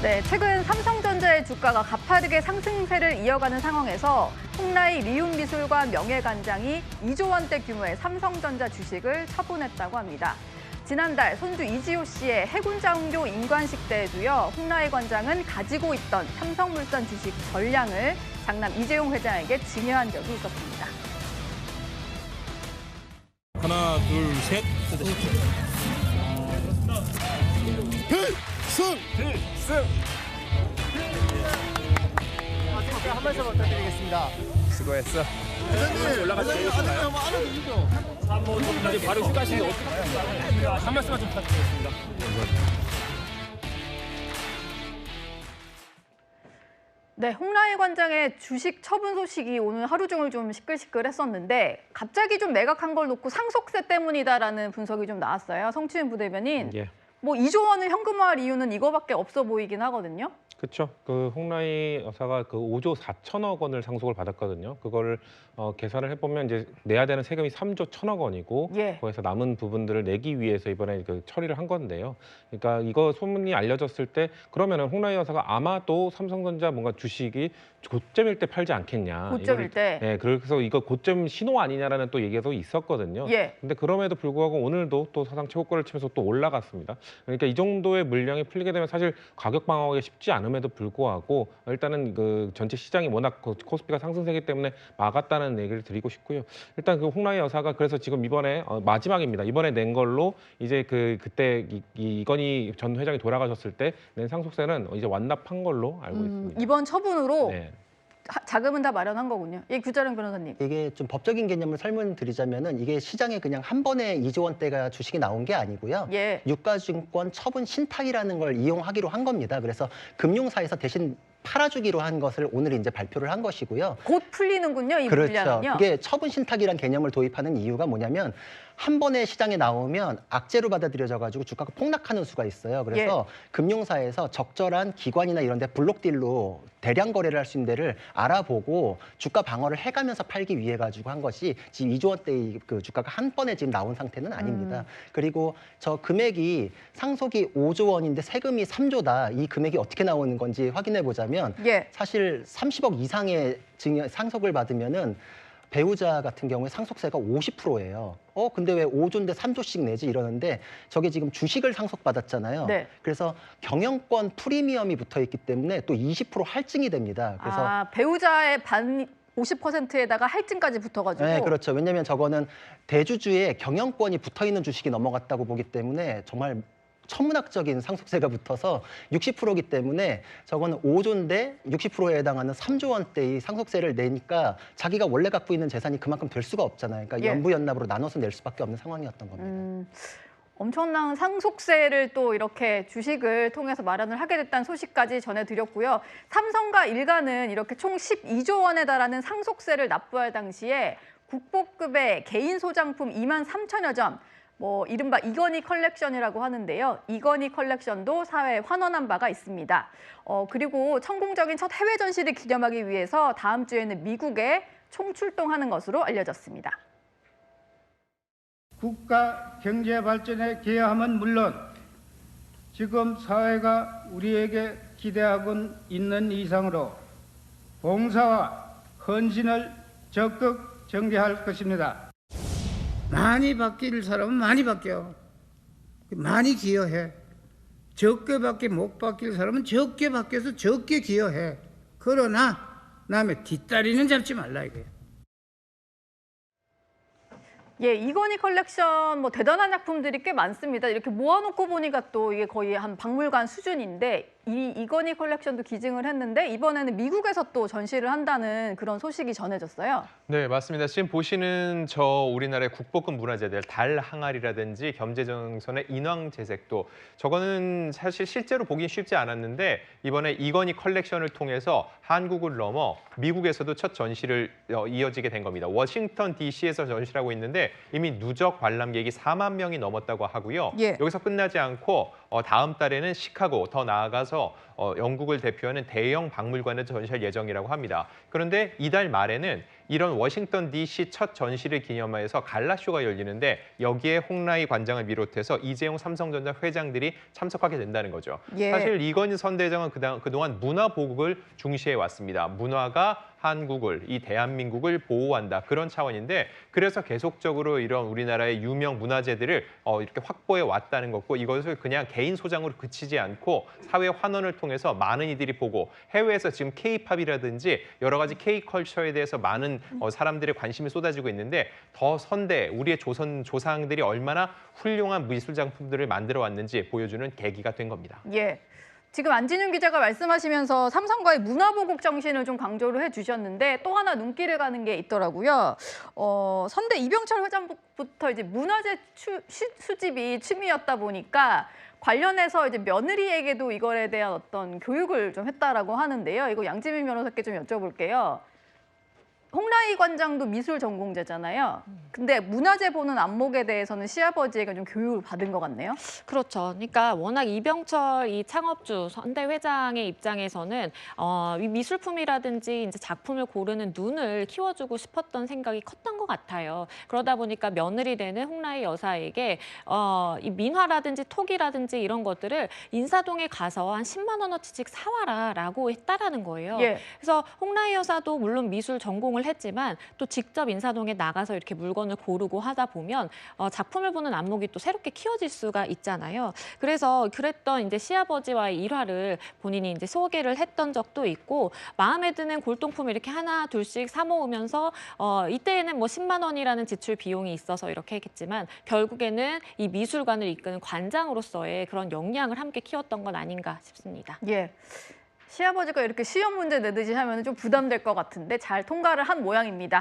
네, 최근 삼성전자의 주가가 가파르게 상승세를 이어가는 상황에서 홍라이 리움미술관 명예관장이 2조 원대 규모의 삼성전자 주식을 처분했다고 합니다. 지난달 손주 이지호 씨의 해군장교 임관식 때에도요, 홍라이 관장은 가지고 있던 삼성물산 주식 전량을 장남 이재용 회장에게 증여한 적이 있었습니다. 하나, 둘, 셋. 필승! 한 말씀 부탁드리겠습니다. 수고했어. 회장님, 올라가서 회장님 뭐 알아두시죠. 이제 바로 휴가시는데 어떻게 한 말씀만 좀 부탁드리겠습니다. 네, 홍라이 관장의 주식 처분 소식이 오늘 하루 종일 좀 시끌시끌했었는데 갑자기 좀 매각한 걸 놓고 상속세 때문이다라는 분석이 좀 나왔어요. 성추인 부대변인. 예. 뭐 2조 원을 현금화할 이유는 이거밖에 없어 보이긴 하거든요. 그렇죠. 그 홍라이 여사가 그 5조 4천억 원을 상속을 받았거든요. 그거를 계산을 해보면 이제 내야 되는 세금이 3조 1천억 원이고 예. 거기서 남은 부분들을 내기 위해서 이번에 그 처리를 한 건데요. 그러니까 이거 소문이 알려졌을 때 그러면은 홍라이 여사가 아마도 삼성전자 뭔가 주식이 고점일 때 팔지 않겠냐. 고점일 때. 네, 그래서 이거 고점 신호 아니냐라는 또 얘기가 있었거든요. 예. 근데 그럼에도 불구하고 오늘도 또 사상 최고가를 치면서 또 올라갔습니다. 그러니까 이 정도의 물량이 풀리게 되면 사실 가격 방어하기 쉽지 않음에도 불구하고 일단은 그 전체 시장이 워낙 코스피가 상승세기 때문에 막았다는 얘기를 드리고 싶고요. 일단 그 홍라이 여사가 그래서 지금 이번에 마지막입니다. 이번에 낸 걸로 이제 그때 이건희 전 회장이 돌아가셨을 때 낸 상속세는 이제 완납한 걸로 알고 있습니다. 이번 처분으로 네. 자금은 다 마련한 거군요. 예, 규자령 변호사님. 이게 좀 법적인 개념을 설명드리자면은 이게 시장에 그냥 한 번에 2조 원대가 주식이 나온 게 아니고요. 예. 유가증권 처분 신탁이라는 걸 이용하기로 한 겁니다. 그래서 금융사에서 대신 팔아주기로 한 것을 오늘 이제 발표를 한 것이고요. 곧 풀리는군요, 이 그렇죠. 물량은요. 그게 처분 신탁이란 개념을 도입하는 이유가 뭐냐면 한 번에 시장에 나오면 악재로 받아들여져가지고 주가가 폭락하는 수가 있어요. 그래서 금융사에서 적절한 기관이나 이런 데 블록딜로 대량 거래를 할 수 있는 데를 알아보고 주가 방어를 해가면서 팔기 위해 가지고 한 것이 지금 2조 원대의 그 주가가 한 번에 지금 나온 상태는 아닙니다. 그리고 저 금액이 상속이 5조 원인데 세금이 3조다. 이 금액이 어떻게 나오는 건지 확인해 보자면 예. 사실 30억 이상의 상속을 받으면은 배우자 같은 경우에 상속세가 50%예요. 근데 왜 5조인데 3조씩 내지 이러는데 저게 지금 주식을 상속받았잖아요. 네. 그래서 경영권 프리미엄이 붙어 있기 때문에 또 20% 할증이 됩니다. 그래서 배우자의 반 50%에다가 할증까지 붙어가지고. 네, 그렇죠. 왜냐하면 저거는 대주주의 경영권이 붙어 있는 주식이 넘어갔다고 보기 때문에 정말 천문학적인 상속세가 붙어서 60%이기 때문에 저거는 5조인데 60%에 해당하는 3조 원대의 상속세를 내니까 자기가 원래 갖고 있는 재산이 그만큼 될 수가 없잖아요. 그러니까 예. 연부연납으로 나눠서 낼 수밖에 없는 상황이었던 겁니다. 엄청난 상속세를 또 이렇게 주식을 통해서 마련을 하게 됐다는 소식까지 전해드렸고요. 삼성과 일가는 이렇게 총 12조 원에 달하는 상속세를 납부할 당시에 국보급의 개인 소장품 2만 3천여 점, 이른바 이건희 컬렉션이라고 하는데요. 이건희 컬렉션도 사회에 환원한 바가 있습니다. 그리고 성공적인 첫 해외 전시를 기념하기 위해서 다음 주에는 미국에 총출동하는 것으로 알려졌습니다. 국가 경제 발전에 기여함은 물론 지금 사회가 우리에게 기대하고 있는 이상으로 봉사와 헌신을 적극 전개할 것입니다. 많이 바뀔 사람은 많이 바뀌어. 많이 기여해. 적게밖에 못 바뀔 사람은 적게 바뀌어서 적게 기여해. 그러나 남의 뒷다리는 잡지 말라 이거예요. 예, 이건희 컬렉션 대단한 작품들이 꽤 많습니다. 이렇게 모아놓고 보니까 또 이게 거의 한 박물관 수준인데 이 이건희 컬렉션도 기증을 했는데 이번에는 미국에서 또 전시를 한다는 그런 소식이 전해졌어요. 네, 맞습니다. 지금 보시는 저 우리나라의 국보급 문화재들 달 항아리라든지 겸재정선의 인왕재색도 저거는 사실 실제로 보긴 쉽지 않았는데 이번에 이건희 컬렉션을 통해서 한국을 넘어 미국에서도 첫 전시를 이어지게 된 겁니다. 워싱턴 DC에서 전시를 하고 있는데 이미 누적 관람객이 4만 명이 넘었다고 하고요. 예. 여기서 끝나지 않고 다음 달에는 시카고, 더 나아가서 영국을 대표하는 대형 박물관에 전시할 예정이라고 합니다. 그런데 이달 말에는 이런 워싱턴 DC 첫 전시를 기념하여서 갈라쇼가 열리는데 여기에 홍라희 관장을 비롯해서 이재용 삼성전자 회장들이 참석하게 된다는 거죠. 예. 사실 이건희 선대장은 그동안 문화 보국을 중시해 왔습니다. 문화가 한국을, 이 대한민국을 보호한다. 그런 차원인데 그래서 계속적으로 이런 우리나라의 유명 문화재들을 이렇게 확보해 왔다는 거고 이것을 그냥 개인 소장으로 그치지 않고 사회 환원을 통해서 많은 이들이 보고 해외에서 지금 K-팝이라든지 여러 가지 K-컬처에 대해서 많은 사람들의 관심이 쏟아지고 있는데 더 선대, 우리의 조상들이 얼마나 훌륭한 미술 작품들을 만들어 왔는지 보여주는 계기가 된 겁니다. 예. 지금 안진윤 기자가 말씀하시면서 삼성과의 문화보국 정신을 좀 강조를 해주셨는데 또 하나 눈길을 가는 게 있더라고요. 선대 이병철 회장부터 이제 문화재 수집이 취미였다 보니까 관련해서 이제 며느리에게도 이거에 대한 어떤 교육을 좀 했다라고 하는데요. 이거 양지민 변호사께 좀 여쭤볼게요. 홍라희 관장도 미술 전공자잖아요. 근데 문화재 보는 안목에 대해서는 시아버지에게 좀 교육을 받은 것 같네요. 그렇죠. 그러니까 워낙 이병철 이 창업주 선대 회장의 입장에서는 이 미술품이라든지 이제 작품을 고르는 눈을 키워주고 싶었던 생각이 컸던 것 같아요. 그러다 보니까 며느리 되는 홍라희 여사에게 이 민화라든지 톡이라든지 이런 것들을 인사동에 가서 한 10만 원어치씩 사와라라고 했다라는 거예요. 예. 그래서 홍라희 여사도 물론 미술 전공을 했지만 또 직접 인사동에 나가서 이렇게 물건을 고르고 하다 보면 작품을 보는 안목이 또 새롭게 키워질 수가 있잖아요. 그래서 그랬던 이제 시아버지와의 일화를 본인이 이제 소개를 했던 적도 있고 마음에 드는 골동품을 이렇게 하나 둘씩 사 모으면서 이때에는 뭐 10만 원이라는 지출 비용이 있어서 이렇게 했겠지만 결국에는 이 미술관을 이끄는 관장으로서의 그런 역량을 함께 키웠던 건 아닌가 싶습니다. 예. 시아버지가 이렇게 시험 문제 내듯이 하면 좀 부담될 것 같은데 잘 통과를 한 모양입니다.